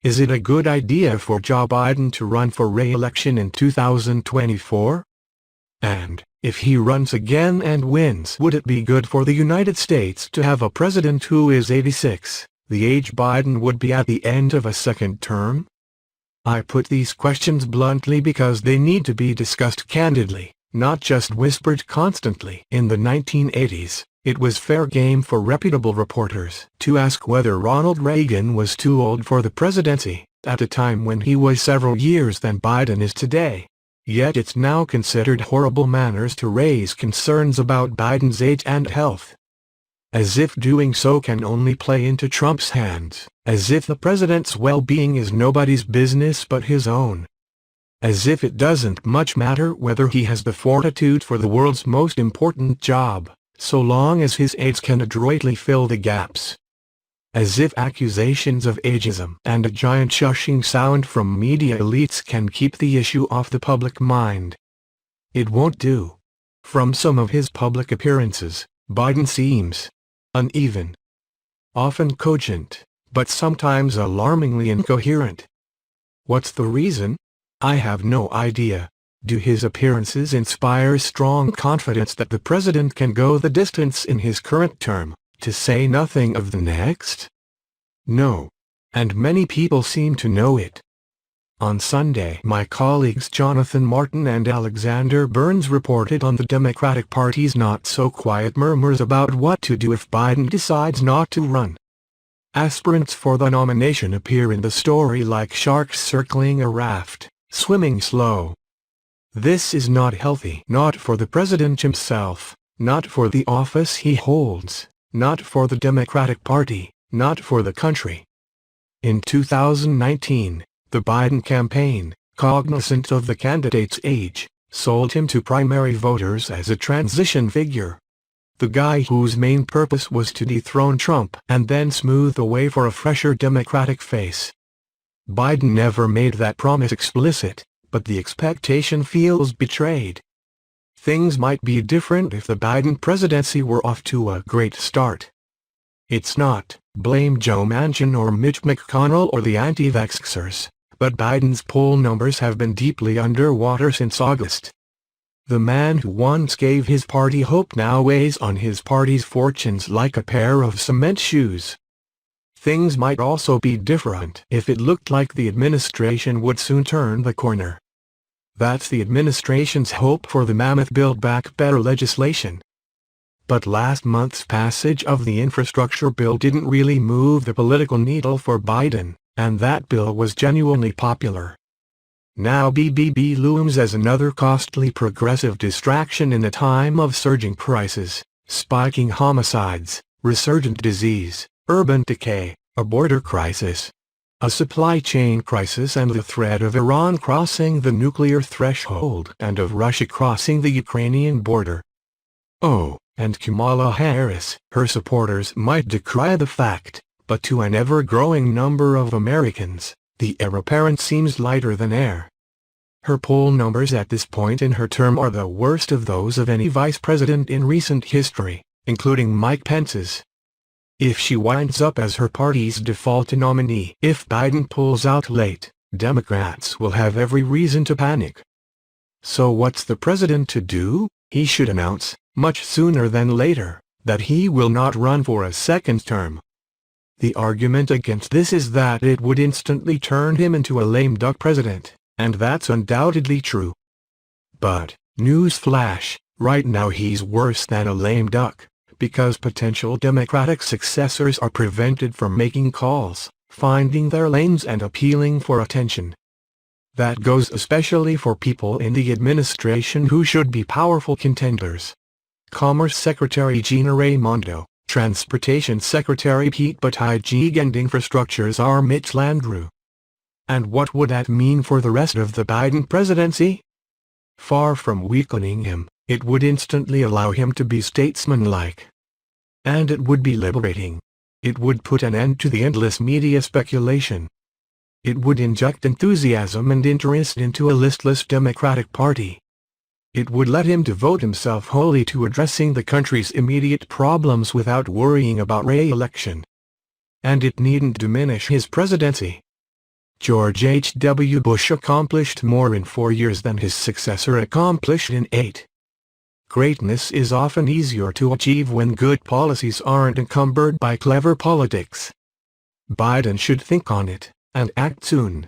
Is it a good idea for Joe Biden to run for re-election in 2024? And, if he runs again and wins, would it be good for the United States to have a president who is 86, the age Biden would be at the end of a second term? I put these questions bluntly because they need to be discussed candidly, not just whispered constantly. In the 1980s, it was fair game for reputable reporters to ask whether Ronald Reagan was too old for the presidency, at a time when he was several years than Biden is today. Yet it's now considered horrible manners to raise concerns about Biden's age and health. As if doing so can only play into Trump's hands, as if the president's well-being is nobody's business but his own. As if it doesn't much matter whether he has the fortitude for the world's most important job, so long as his aides can adroitly fill the gaps. As if accusations of ageism and a giant shushing sound from media elites can keep the issue off the public mind. It won't do. From some of his public appearances, Biden seems uneven, often cogent, but sometimes alarmingly incoherent. What's the reason? I have no idea. Do his appearances inspire strong confidence that the president can go the distance in his current term, to say nothing of the next? No. And many people seem to know it. On Sunday, my colleagues Jonathan Martin and Alexander Burns reported on the Democratic Party's not-so-quiet murmurs about what to do if Biden decides not to run. Aspirants for the nomination appear in the story like sharks circling a raft, swimming slow. This is not healthy. Not for the president himself, not for the office he holds, not for the Democratic Party, not for the country. In 2019, the Biden campaign, cognizant of the candidate's age, sold him to primary voters as a transition figure. The guy whose main purpose was to dethrone Trump and then smooth the way for a fresher Democratic face. Biden never made that promise explicit, but the expectation feels betrayed. Things might be different if the Biden presidency were off to a great start. It's not, blame Joe Manchin or Mitch McConnell or the anti-vaxxers, but Biden's poll numbers have been deeply underwater since August. The man who once gave his party hope now weighs on his party's fortunes like a pair of cement shoes. Things might also be different if it looked like the administration would soon turn the corner. That's the administration's hope for the mammoth Build Back Better legislation. But last month's passage of the infrastructure bill didn't really move the political needle for Biden, and that bill was genuinely popular. Now BBB looms as another costly progressive distraction in a time of surging prices, spiking homicides, resurgent disease, urban decay, a border crisis, a supply chain crisis, and the threat of Iran crossing the nuclear threshold and of Russia crossing the Ukrainian border. Oh, and Kamala Harris. Her supporters might decry the fact, but to an ever-growing number of Americans, the heir apparent seems lighter than air. Her poll numbers at this point in her term are the worst of those of any vice president in recent history, including Mike Pence's. If she winds up as her party's default nominee, if Biden pulls out late, Democrats will have every reason to panic. So what's the president to do? He should announce, much sooner than later, that he will not run for a second term. The argument against this is that it would instantly turn him into a lame duck president, and that's undoubtedly true. But, newsflash, right now he's worse than a lame duck, because potential Democratic successors are prevented from making calls, finding their lanes and appealing for attention. That goes especially for people in the administration who should be powerful contenders. Commerce Secretary Gina Raimondo, Transportation Secretary Pete Buttigieg, and Infrastructure Czar Mitch Landrieu. And what would that mean for the rest of the Biden presidency? Far from weakening him, it would instantly allow him to be statesmanlike. And it would be liberating. It would put an end to the endless media speculation. It would inject enthusiasm and interest into a listless Democratic Party. It would let him devote himself wholly to addressing the country's immediate problems without worrying about re-election. And it needn't diminish his presidency. George H. W. Bush accomplished more in 4 years than his successor accomplished in 8. Greatness is often easier to achieve when good policies aren't encumbered by clever politics. Biden should think on it, and act soon.